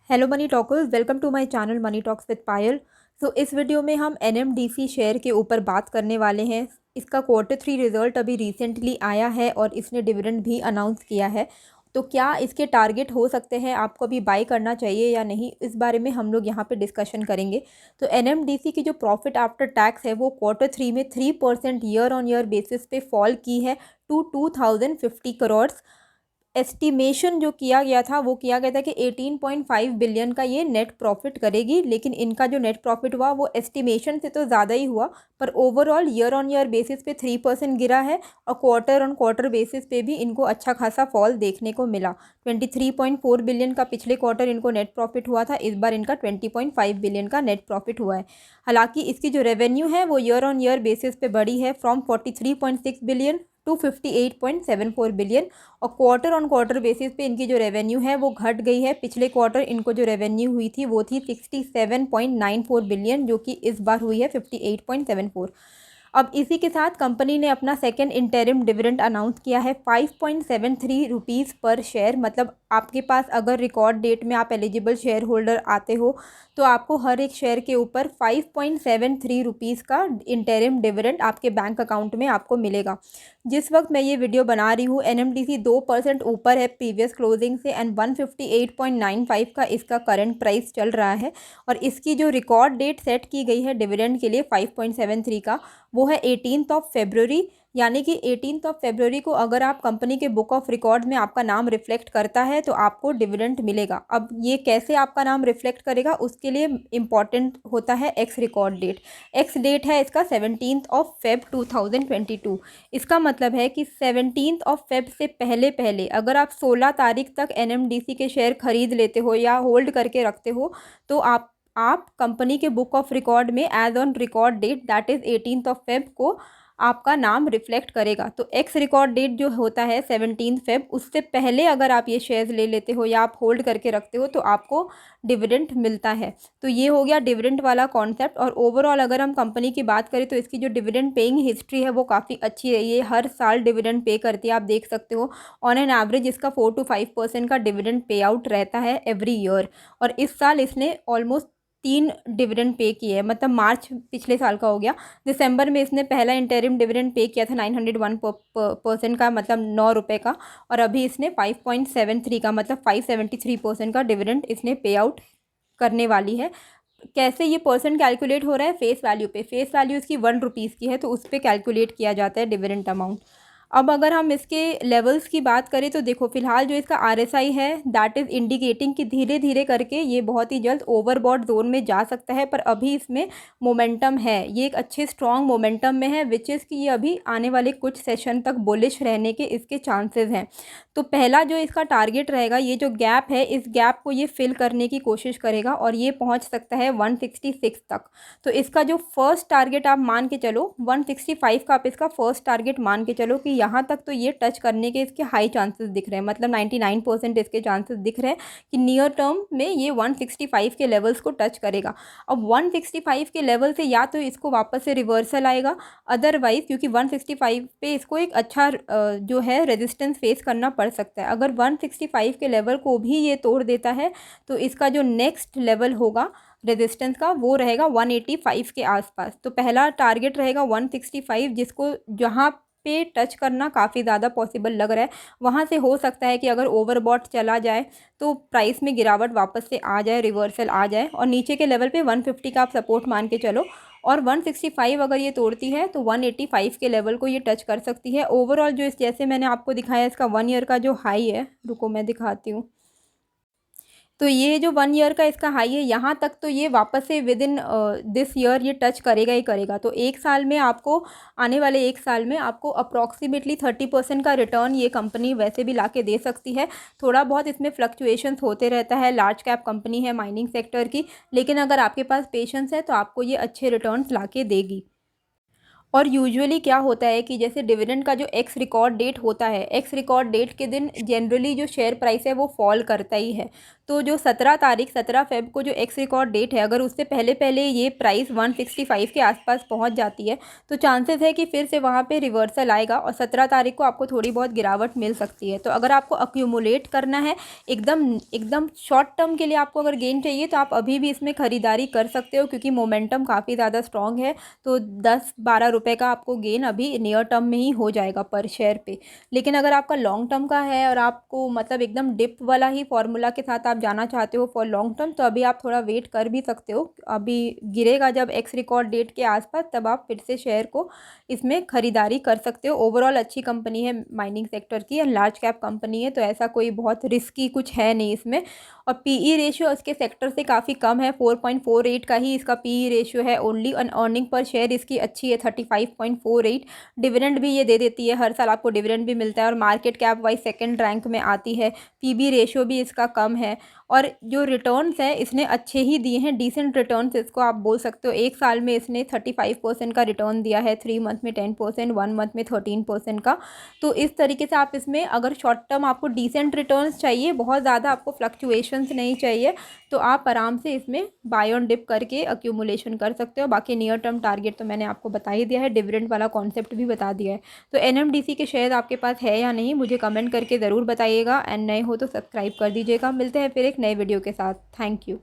Hello money talkers, welcome to my channel money talks with Payal. इस वीडियो में हम एनएमडीसी शेयर के ऊपर बात करने वाले हैं। इसका Q3 रिज़ल्ट अभी रिसेंटली आया है और इसने डिविडेंड भी अनाउंस किया है। तो क्या इसके टारगेट हो सकते हैं, आपको अभी बाय करना चाहिए या नहीं, इस बारे में हम लोग यहाँ पे डिस्कशन करेंगे। तो एनएमडीसी की जो प्रॉफिट आफ्टर टैक्स है वो Q3 में 3% ईयर ऑन ईयर बेसिस पे फॉल की है टू 2050 करोड़। एस्टिमेशन जो किया गया था वो किया गया था कि 18.5 बिलियन का ये नेट प्रॉफिट करेगी, लेकिन इनका जो नेट प्रॉफिट हुआ वो एस्टिमेशन से तो ज़्यादा ही हुआ, पर overall year on year basis पे 3% गिरा है और क्वार्टर ऑन क्वार्टर बेसिस पे भी इनको अच्छा खासा फॉल देखने को मिला। 23.4 बिलियन का पिछले क्वार्टर इनको नेट प्रॉफिट हुआ था, इस बार इनका 20.5 बिलियन का नेट प्रॉफिट हुआ है। हालांकि इसकी जो रेवेन्यू है वो ईयर ऑन ईयर बेसिस पे बढ़ी है फ्रॉम 43.6 बिलियन टू 58.74 बिलियन, और क्वार्टर ऑन क्वार्टर बेसिस पे इनकी जो रेवेन्यू है वो घट गई है। पिछले क्वार्टर इनको जो रेवेन्यू हुई थी वो थी 67.94 बिलियन, जो कि इस बार हुई है 58.74। अब इसी के साथ कंपनी ने अपना सेकेंड इंटरिम डिविडेंड अनाउंस किया है 5.73 रुपीज़ पर शेयर। मतलब आपके पास अगर रिकॉर्ड डेट में आप एलिजिबल शेयर होल्डर आते हो तो आपको हर एक शेयर के ऊपर 5.73 रुपीज़ का इंटरिम डिविडेंड आपके बैंक अकाउंट में आपको मिलेगा। जिस वक्त मैं ये वीडियो बना रही हूँ एनएमडीसी 2% ऊपर है प्रीवियस क्लोजिंग से एंड 158.95 का इसका करंट प्राइस चल रहा है। और इसकी जो रिकॉर्ड डेट सेट की गई है डिविडेंड के लिए 5.73 का, वो है 18 फरवरी। यानी कि 18 फरवरी को अगर आप कंपनी के बुक ऑफ रिकॉर्ड में आपका नाम रिफ्लेक्ट करता है तो आपको डिविडेंड मिलेगा। अब ये कैसे आपका नाम रिफ्लेक्ट करेगा, उसके लिए इम्पॉर्टेंट होता है ex record date. Ex date है इसका 17 फेब 2022। इसका मतलब है कि 17 फेब से पहले पहले अगर आप 16 तारीख तक एनएमडीसी के शेयर खरीद लेते हो या होल्ड करके रखते हो तो आप कंपनी के बुक ऑफ रिकॉर्ड में as on record date that is 18 Feb को आपका नाम रिफ्लेक्ट करेगा। तो एक्स रिकॉर्ड डेट जो होता है 17 फेब, उससे पहले अगर आप ये शेयर्स ले लेते हो या आप होल्ड करके रखते हो तो आपको डिविडेंड मिलता है। तो ये हो गया डिविडेंड वाला कॉन्सेप्ट। और ओवरऑल अगर हम कंपनी की बात करें तो इसकी जो डिविडेंड पेइंग हिस्ट्री है वो काफ़ी अच्छी रही है। हर साल डिविडेंड पे करती है, आप देख सकते हो ऑन एन एवरेज इसका 4 to 5% का डिविडेंड पे आउट रहता है एवरी ईयर। और इस साल इसने ऑलमोस्ट 3 डिविडेंड पे किए हैं। मतलब मार्च पिछले साल का हो गया, दिसंबर में इसने पहला इंटरिम डिविडेंड पे किया था 901% का, मतलब 9 रुपये का, और अभी इसने 5.73 का मतलब 573% का डिविडेंड इसने पे आउट करने वाली है। कैसे ये परसेंट कैलकुलेट हो रहा है? फेस वैल्यू पे। फेस वैल्यू इसकी 1 रुपीज़ की है तो उस पर कैलकुलेट किया जाता है डिविडेंड अमाउंट। अब अगर हम इसके लेवल्स की बात करें तो देखो फिलहाल जो इसका आरएसआई है दैट इज़ इंडिकेटिंग कि धीरे धीरे करके ये बहुत ही जल्द ओवरबॉट जोन में जा सकता है, पर अभी इसमें मोमेंटम है, ये एक अच्छे स्ट्रॉन्ग मोमेंटम में है, विच इज़ कि ये अभी आने वाले कुछ सेशन तक बुलिश रहने के इसके चांसेस हैं। तो पहला जो इसका टारगेट रहेगा, ये जो गैप है इस गैप को ये फिल करने की कोशिश करेगा और ये पहुंच सकता है 166 तक। तो इसका जो फर्स्ट टारगेट आप मान के चलो 165 का, आप इसका फर्स्ट टारगेट मान के चलो कि यहाँ तक तो ये टच करने के इसके हाई चांसेस दिख रहे हैं। मतलब 99% इसके चांसेस दिख रहे हैं कि नियर टर्म में ये 165 के लेवल्स को टच करेगा। अब 165 के लेवल से या तो इसको वापस से रिवर्सल आएगा, अदरवाइज क्योंकि 165 पे इसको एक अच्छा जो है रेजिस्टेंस फेस करना पड़ सकता है। अगर 165 के लेवल को भी ये तोड़ देता है तो इसका जो नेक्स्ट लेवल होगा रेजिस्टेंस का वो रहेगा 185 के आसपास। तो पहला टारगेट रहेगा 165, जिसको जहाँ पे टच करना काफ़ी ज़्यादा पॉसिबल लग रहा है। वहाँ से हो सकता है कि अगर ओवरबॉट चला जाए तो प्राइस में गिरावट वापस से आ जाए, रिवर्सल आ जाए, और नीचे के लेवल पे 150 का आप सपोर्ट मान के चलो, और 165 अगर ये तोड़ती है तो 185 के लेवल को ये टच कर सकती है। ओवरऑल जो इस जैसे मैंने आपको दिखाया इसका 1 ईयर का जो हाई है, रुको मैं दिखाती हूँ। तो ये जो 1 ईयर का इसका हाई है, यहाँ तक तो ये वापस से विद इन दिस ईयर ये टच करेगा ही करेगा। तो एक साल में आपको, आने वाले एक साल में आपको अप्रॉक्सीमेटली 30% का रिटर्न ये कंपनी वैसे भी ला के दे सकती है। थोड़ा बहुत इसमें फ्लक्चुएशंस होते रहता है, लार्ज कैप कंपनी है माइनिंग सेक्टर की, लेकिन अगर आपके पास पेशेंस है तो आपको ये अच्छे रिटर्न्स ला के देगी। और यूजुअली क्या होता है कि जैसे डिविडेंड का जो एक्स रिकॉर्ड डेट होता है, एक्स रिकॉर्ड डेट के दिन जनरली जो शेयर प्राइस है वो फॉल करता ही है। तो जो 17 फेब को जो एक्स रिकॉर्ड डेट है, अगर उससे पहले पहले ये प्राइस 165 के आसपास पहुंच जाती है तो चांसेस है कि फिर से वहाँ पे रिवर्सल आएगा और 17 तारीख को आपको थोड़ी बहुत गिरावट मिल सकती है। तो अगर आपको अक्यूमुलेट करना है एकदम एकदम शॉर्ट टर्म के लिए, आपको अगर गेन चाहिए तो आप अभी भी इसमें ख़रीदारी कर सकते हो, क्योंकि मोमेंटम काफ़ी ज़्यादा स्ट्रॉन्ग है। तो 10-12 रुपये का आपको गेन अभी नियर टर्म में ही हो जाएगा पर शेयर पे। लेकिन अगर आपका लॉन्ग टर्म का है और आपको मतलब एकदम डिप वाला ही फॉर्मूला के साथ आप जाना चाहते हो फॉर लॉन्ग टर्म, तो अभी आप थोड़ा वेट कर भी सकते हो। अभी गिरेगा जब एक्स रिकॉर्ड डेट के आसपास, तब आप फिर से शेयर को इसमें ख़रीदारी कर सकते हो। ओवरऑल अच्छी कंपनी है माइनिंग सेक्टर की, एंड लार्ज कैप कंपनी है, तो ऐसा कोई बहुत रिस्की कुछ है नहीं इसमें। और पीई रेशियो इसके सेक्टर से काफ़ी कम है, 4.48 का ही इसका पीई रेशियो है only. And earning per share इसकी अच्छी है 35.48। डिविडेंड भी ये दे देती है, हर साल आपको डिविडेंड भी मिलता है, और market cap wise second rank में आती है। पीबी रेशियो भी इसका कम है, और जो रिटर्न्स हैं इसने अच्छे ही दिए हैं, डिसेंट रिटर्न्स इसको आप बोल सकते हो। एक साल में इसने 35% का रिटर्न दिया है, 3 मंथ में 10%, 1 मंथ में 13% का। तो इस तरीके से आप इसमें अगर शॉर्ट टर्म आपको डिसेंट रिटर्न्स चाहिए, बहुत ज़्यादा आपको फ्लक्चुएशंस नहीं चाहिए, तो आप आराम से इसमें बाय ऑन डिप करके अक्यूमुलेशन कर सकते हो। बाकी नियर टर्म टारगेट तो मैंने आपको बता ही दिया है, डिविडेंड वाला कॉन्सेप्ट भी बता दिया है। तो एनएमडीसी के शेयर आपके पास है या नहीं, मुझे कमेंट करके ज़रूर बताइएगा, एंड नए हो तो सब्सक्राइब कर दीजिएगा। मिलते हैं फिर एक नए वीडियो के साथ। Thank you.